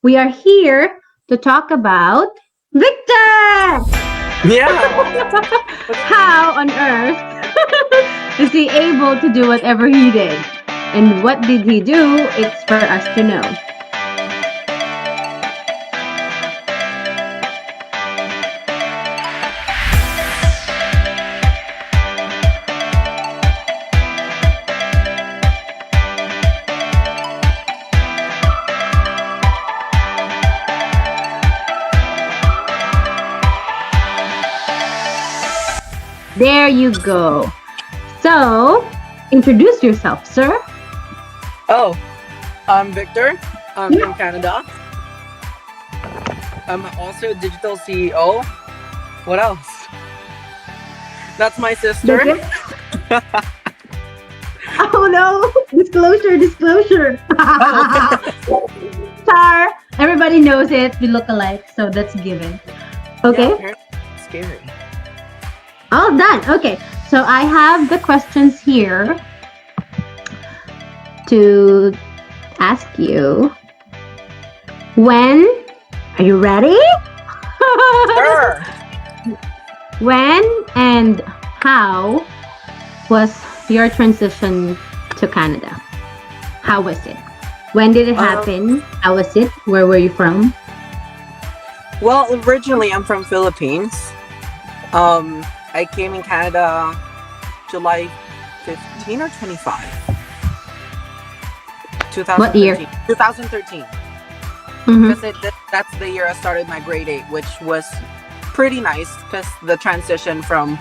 we are here to talk about Victor! Yeah. How on earth is he able to do whatever he did? And what did he do? It's for us to know. There you go. So, introduce yourself, sir. Oh, I'm Victor. I'm Yeah. from Canada. I'm also a digital CEO. What else? That's my That's sister. it? Oh no! Disclosure, disclosure. Oh, Star, everybody knows it. We look alike, so that's given. yeah. Okay, Apparently, it's scary. all done. Okay, so I have the questions here to ask you. When are you ready? Sure. When and how was your transition to Canada? How was it? When did it Um. happen? How was it? Where were you from? Well, originally I'm from Philippines. I came in Canada July 15 or 25, What year? 2013. 2013. Mm-hmm. Because that's the year I started my grade 8, which was pretty nice because the transition from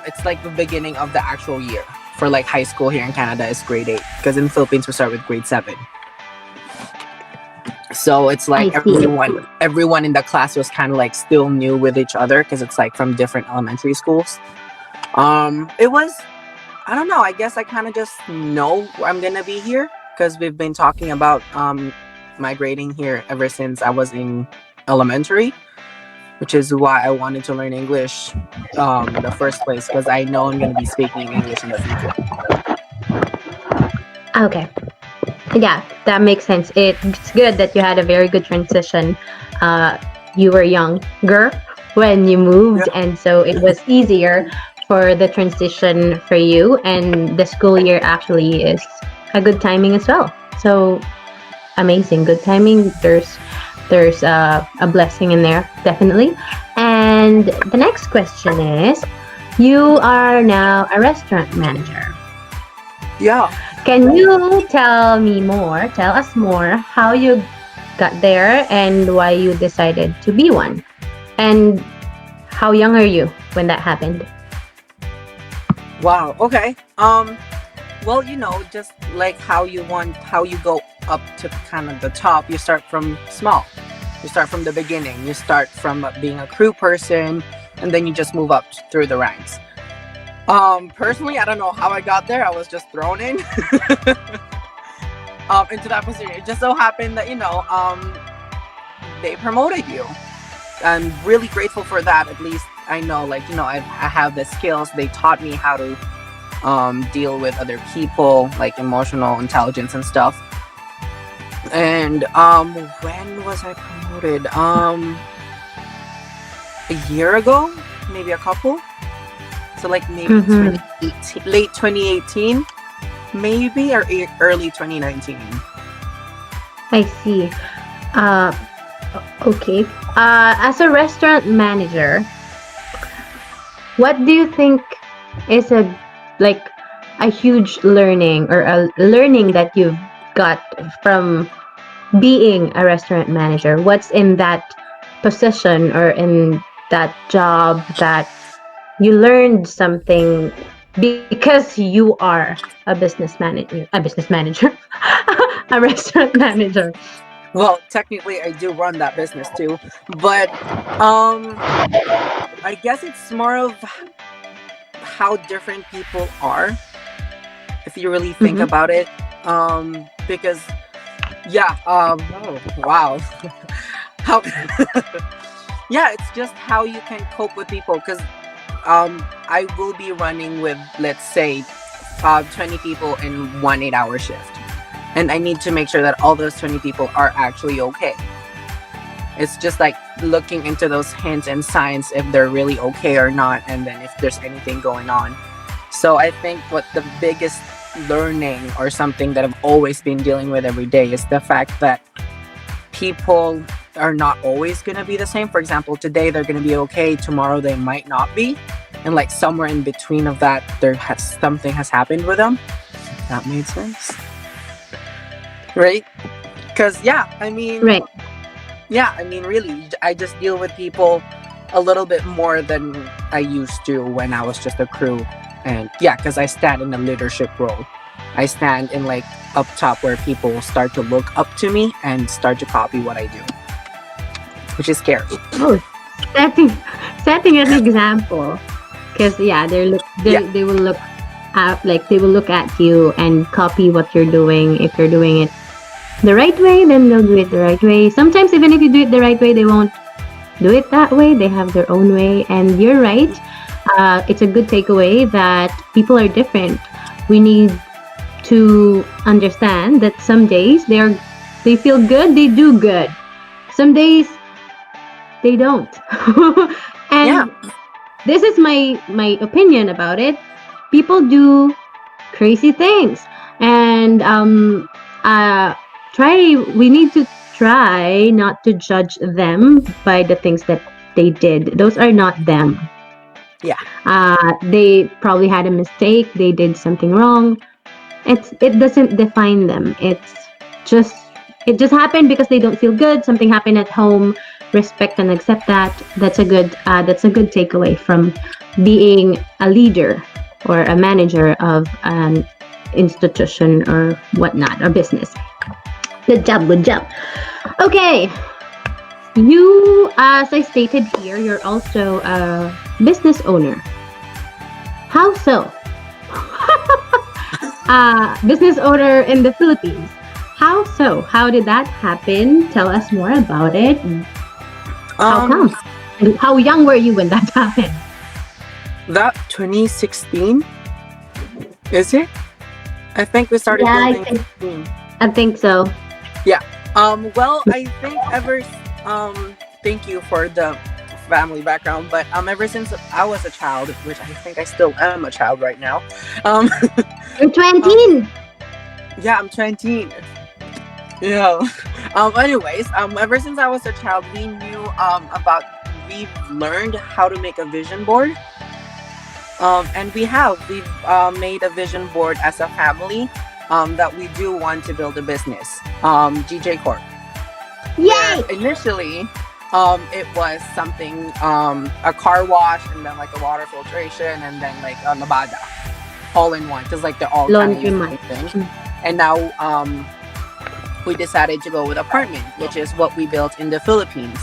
it's like the beginning of the actual year for like high school here in Canada is grade 8, because in the Philippines we start with grade 7. So it's I like see. everyone in the class was kind of like still new with each other because it's like from different elementary schools. It was, I don't know, I guess I kind of just know I'm gonna be here because we've been talking about migrating here ever since I was in elementary, which is why I wanted to learn English in the first place, because I know I'm going to be speaking English in the future. Okay. Yeah, that makes sense. It's good that you had a very good transition. Uh, you were younger when you moved, Yeah. and so it was easier for the transition for you. And the school year actually is a good timing as well. So amazing, good timing. There's a blessing in there, definitely. And the next question is, you are now a restaurant manager. Yeah. Can you tell us more how you got there and why you decided to be one? And how young are you when that happened? Wow. Okay. Well, just like how you go up to kind of the top, you start from small. You start from the beginning. You start from being a crew person, and then you just move up through the ranks. Personally, I don't know how I got there. I was just thrown in into that position. It just so happened that they promoted you. I'm really grateful for that. At least I know, like, I have the skills. They taught me how to deal with other people, like emotional intelligence and stuff. And when was I promoted? A year ago, maybe a couple. So like maybe Mm-hmm. 2018, late 2018, maybe, or early 2019. I see. Uh, okay. As a restaurant manager, what do you think is like a huge learning or a learning that you've got from being a restaurant manager? What's in that position or in that job that you learned something because you are a business manager, a restaurant manager. Well, technically, I do run that business too, but um, I guess it's more of how different people are, if you really think Mm-hmm. about it. Because yeah, oh, wow, how yeah, it's just how you can cope with people. Because I will be running with, let's say, 20 people in one 8-hour shift, and I need to make sure that all those 20 people are actually okay. It's just like looking into those hints and signs if they're really okay or not, and then if there's anything going on. So I think what the biggest learning or something that I've always been dealing with every day is the fact that people are not always going to be the same. For example, today they're going to be okay, tomorrow they might not be, and like somewhere in between of that something has happened with them. That made sense, right? Because Right. Really, I just deal with people a little bit more than I used to when I was just a crew. And because I stand in a leadership role. I stand in like up top where people start to look up to me and start to copy what I do, which is scary. Oh, setting setting an example, because they will look at, like, they will look at you and copy what you're doing. If you're doing it the right way, then they'll do it the right way. Sometimes even if you do it the right way, they won't do it that way. They have their own way. And you're right. It's a good takeaway that people are different. We need to understand that some days they feel good, they do good. Some days they don't. Yeah. And this is my opinion about it. People do crazy things, and we need to try not to judge them by the things that they did. Those are not them. Yeah. They probably had a mistake, they did something wrong. It doesn't define them. It just happened because they don't feel good. Something happened at home. Respect and accept that. That's a good takeaway from being a leader or a manager of an institution or whatnot, or business. Good job. Okay, you, as I stated here, you're also a business owner. How so? Business owner in the Philippines. How so? How did that happen? Tell us more about it. How come? And how young were you when that happened? That 2016, is it? I think we started building. I think so. Yeah. Well, I think thank you for the family background, but ever since I was a child, which I think I still am a child right now. You're 20. Yeah, I'm 20. Yeah. Anyways, ever since I was a child, we've learned how to make a vision board. And we've made a vision board as a family, that we do want to build a business, GJ Corp. Yay! Initially, it was something, a car wash, and then like a water filtration, and then like a Labada, all in one, because like they're all laundry thing. And now, we decided to go with apartment, which is what we built in the Philippines.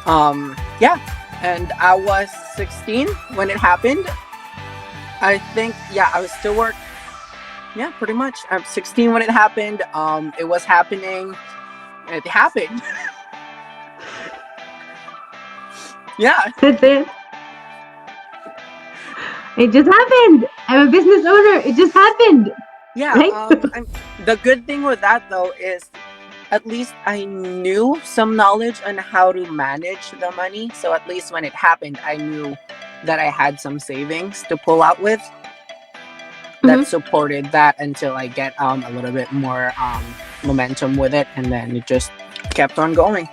And I was 16 when it happened. I think, I was still work. Yeah, pretty much. I'm 16 when it happened. It was happening. It happened. Yeah. That's it. It just happened. I'm a business owner. It just happened. Yeah. Right? The good thing with that, though, is at least I knew some knowledge on how to manage the money. So at least when it happened, I knew that I had some savings to pull out with that supported that until I get a little bit more momentum with it, and then it just kept on going.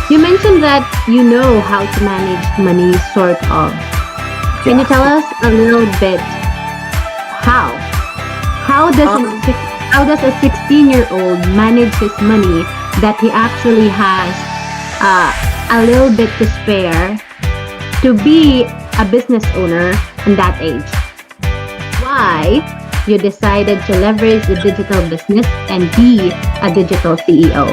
You mentioned that you know how to manage money, sort of. Can you tell us a little bit how? How does a 16-year-old manage his money that he actually has a little bit to spare to be a business owner in that age? Why you decided to leverage the digital business and be a digital CEO?